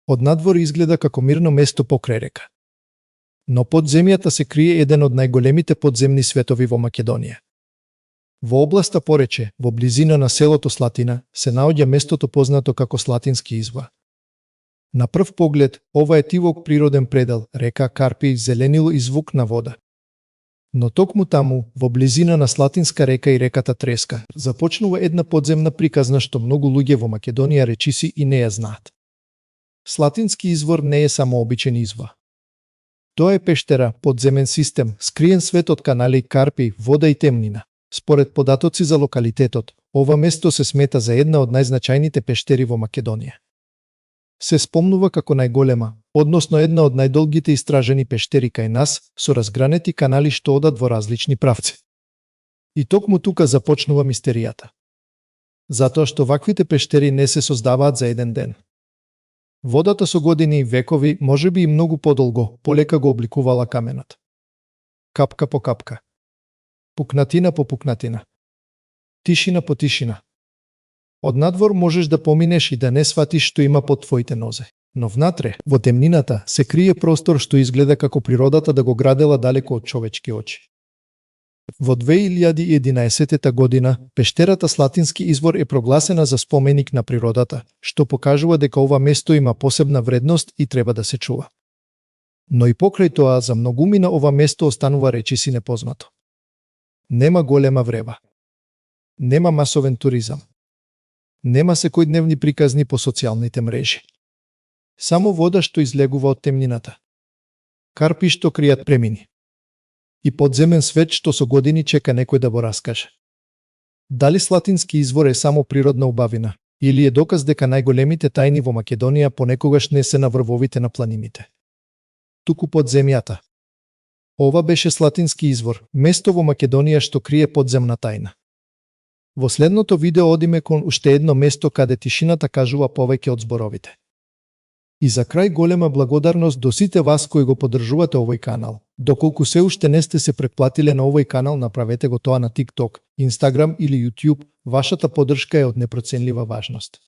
Од надвор изгледа како мирно место покрај река. Но под земјата се крие еден од најголемите подземни светови во Македонија. Во областа Порече, во близина на селото Слатина, се наоѓа местото познато како Слатински извор. На прв поглед, ова е тивок природен предел, река Карпи, зеленило и звук на вода. Но токму таму, во близина на Слатинска река и реката Треска, започнува една подземна приказна што многу луѓе во Македонија речиси и не ја знаат. Слатински извор не е само обичен извор. Тоа е пештера, подземен систем, скриен свет од канали, карпи, вода и темнина. Според податоци за локалитетот, ова место се смета за една од најзначајните пештери во Македонија. Се спомнува како најголема, односно една од најдолгите истражени пештери кај нас, со разгранети канали што одат во различни правци. И токму тука започнува мистеријата. Затоа што ваквите пештери не се создаваат за еден ден. Водата со години и векови, можеби и многу подолго, полека го обликувала каменот. Капка по капка. Пукнатина по пукнатина. Тишина по тишина. Од надвор можеш да поминеш и да не сватиш што има под твоите нозе. Но внатре, во темнината, се крие простор што изгледа како природата да го градела далеко од човечки очи. Во 2011 година, пештерата Слатински извор е прогласена за споменик на природата, што покажува дека ова место има посебна вредност и треба да се чува. Но и покрај тоа, за многумина ова место останува речиси непознато. Нема голема врева. Нема масовен туризам. Нема секојдневни приказни по социјалните мрежи. Само вода што излегува од темнината. Карпи што кријат премини. И подземен свет што со години чека некој да го раскаже. Дали Слатински извор е само природна убавина, или е доказ дека најголемите тајни во Македонија понекогаш не се на врвовите на планините, туку под земјата. Ова беше Слатински извор, место во Македонија што крие подземна тајна. Во следното видео одиме кон уште едно место каде тишината кажува повеќе од зборовите. И за крај голема благодарност до сите вас кои го поддржувате овој канал. Доколку се уште не сте се претплатиле на овој канал, направете го тоа на TikTok, Instagram или YouTube, вашата поддршка е од непроценлива важност.